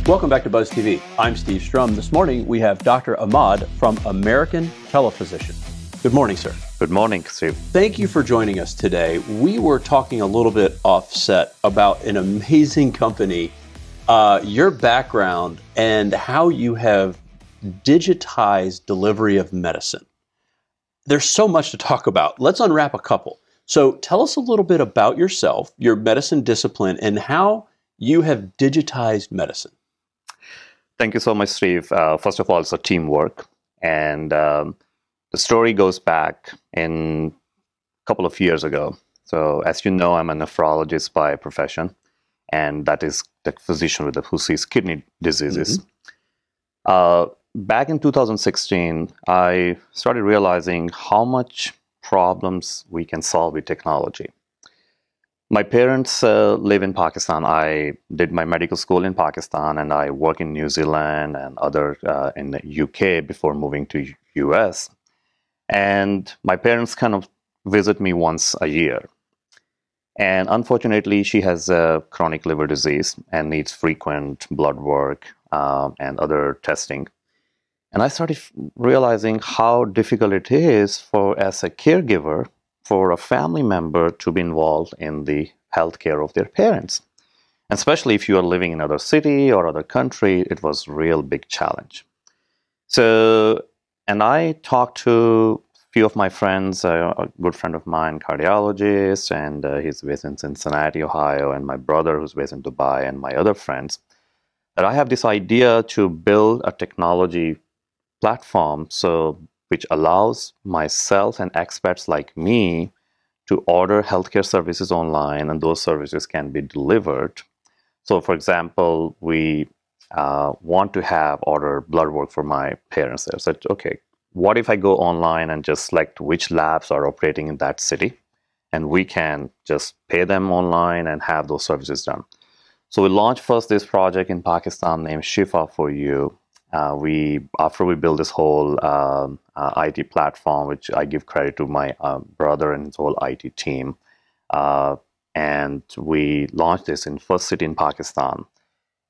Welcome back to Buzz TV. I'm Steve Strum. This morning we have Dr. Ahmed from American Telephysicians. Good morning, sir. Good morning, Steve. Thank you for joining us today. We were talking a little bit offset about an amazing company, your background, and how you have digitized delivery of medicine. There's so much to talk about. Let's unwrap a couple. So tell us a little bit about yourself, your medicine discipline, and how you have digitized medicine. Thank you so much, Steve. First of all, it's a teamwork. And the story goes back in a couple of years ago. So as you know, I'm a nephrologist by profession, and that is the physician who sees kidney diseases. Back in 2016, I started realizing how much problems we can solve with technology. My parents live in Pakistan. I did my medical school in Pakistan, and I work in New Zealand and other in the UK before moving to US. And my parents kind of visit me once a year. And unfortunately, she has chronic liver disease and needs frequent blood work and other testing. And I started realizing how difficult it is for, as a caregiver, for a family member to be involved in the healthcare of their parents. And especially if you are living in another city or other country, it was a real big challenge. So, and I talked to a few of my friends, a good friend of mine, cardiologist, and he's based in Cincinnati, Ohio, and my brother who's based in Dubai, and my other friends, that I have this idea to build a technology platform which allows myself and experts like me to order healthcare services online, and those services can be delivered. So for example, we want to order blood work for my parents. I said, okay, what if I go online and just select which labs are operating in that city, and we can just pay them online and have those services done. So we launched first this project in Pakistan named Shifa4u. After we built this whole IT platform, which I give credit to my brother and his whole IT team, and we launched this in first city in Pakistan.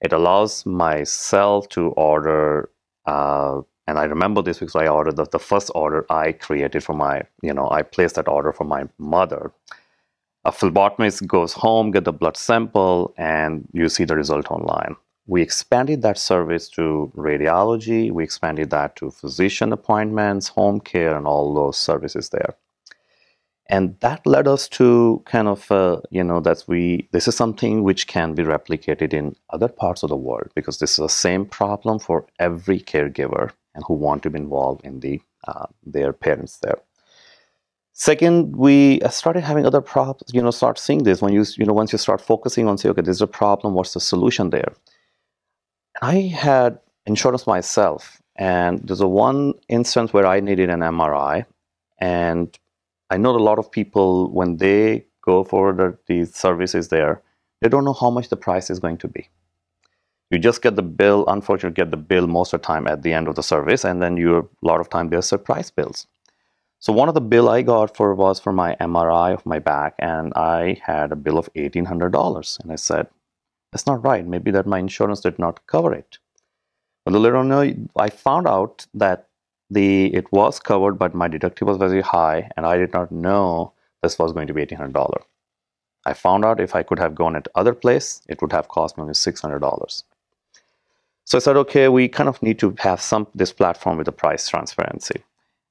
It allows myself to order, and I remember this because I ordered the first order I created for my, I placed that order for my mother. A phlebotomist goes home, get the blood sample, and you see the result online. We expanded that service to radiology. We expanded that to physician appointments, home care, and all those services there. And that led us to kind of, this is something which can be replicated in other parts of the world, because this is the same problem for every caregiver and who want to be involved in their parents there. Second, we started having other problems, start seeing this when once you start focusing on, say, okay, there's a problem, what's the solution there? I had insurance myself, and there's one instance where I needed an MRI, and I know a lot of people, when they go for these services there, they don't know how much the price is going to be. You just get the bill, unfortunately get the bill most of the time at the end of the service, and then a lot of time there's surprise bills. So one of the bill I got was for my MRI of my back, and I had a bill of $1,800, and I said, that's not right. Maybe that my insurance did not cover it. But later on, I found out that it was covered, but my deductible was very high, and I did not know this was going to be $1,800. I found out if I could have gone at other place, it would have cost me only $600. So I said, okay, we kind of need to have this platform with the price transparency.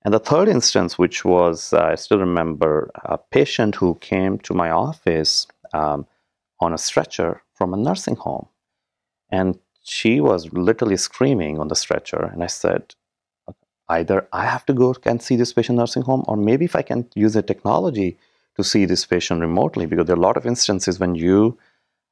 And the third instance, which was, I still remember, a patient who came to my office on a stretcher from a nursing home. And she was literally screaming on the stretcher. And I said, either I have to go and see this patient nursing home, or maybe if I can use the technology to see this patient remotely, because there are a lot of instances when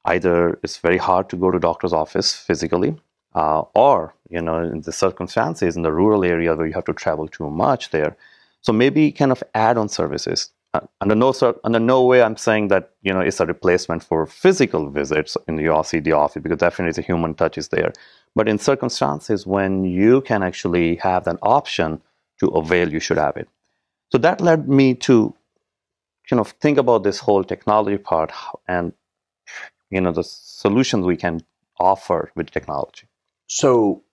it's very hard to go to doctor's office physically, or, in the circumstances in the rural area where you have to travel too much there. So maybe kind of add-on services. Under no way I'm saying that, it's a replacement for physical visits in the see the office, because definitely the human touch is there. But in circumstances when you can actually have that option to avail, you should have it. So that led me to think about this whole technology part and, the solutions we can offer with technology. So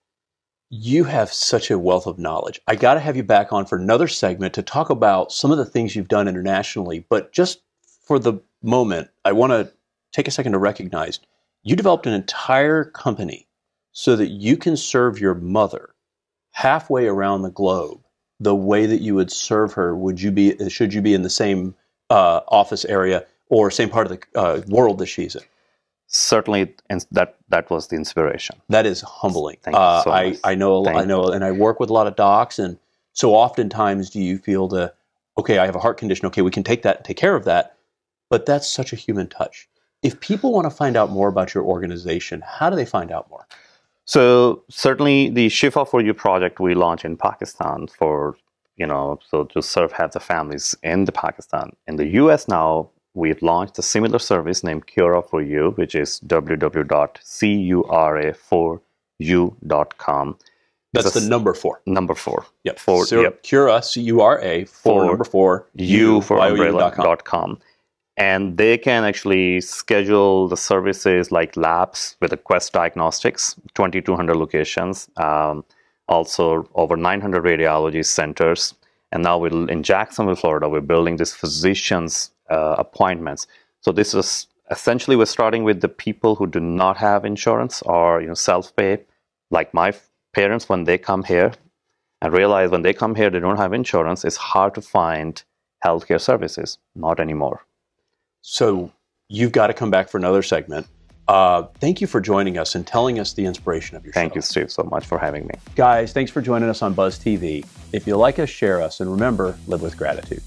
you have such a wealth of knowledge. I got to have you back on for another segment to talk about some of the things you've done internationally. But just for the moment, I want to take a second to recognize you developed an entire company so that you can serve your mother halfway around the globe the way that you would serve her. Should you be in the same office area or same part of the world that she's in? Certainly, and that was the inspiration. That is humbling. Thank you so much. I know, and I work with a lot of docs, and so oftentimes do you feel okay, I have a heart condition, okay, we can take that and take care of that, but that's such a human touch. If people want to find out more about your organization, how do they find out more? So certainly the Shifa4u project we launched in Pakistan so to serve half the families in Pakistan. In the US now, we've launched a similar service named Cura4u, which is www.cura4u.com. That's the number 4. Number 4. Yep. Yep. Cura, C-U-R-A, 4, number 4, U for umbrella.com. And they can actually schedule the services like labs with the Quest Diagnostics, 2,200 locations, also over 900 radiology centers. And now in Jacksonville, Florida, we're building these physicians' appointments. So this is essentially, we're starting with the people who do not have insurance or self-pay, like my parents when they come here, and realize when they come here they don't have insurance, it's hard to find healthcare services. Not anymore. So you've got to come back for another segment. Thank you for joining us and telling us the inspiration of your show. Thank you, Steve, so much for having me. Guys, thanks for joining us on Buzz TV. If you like us, share us, and remember, live with gratitude.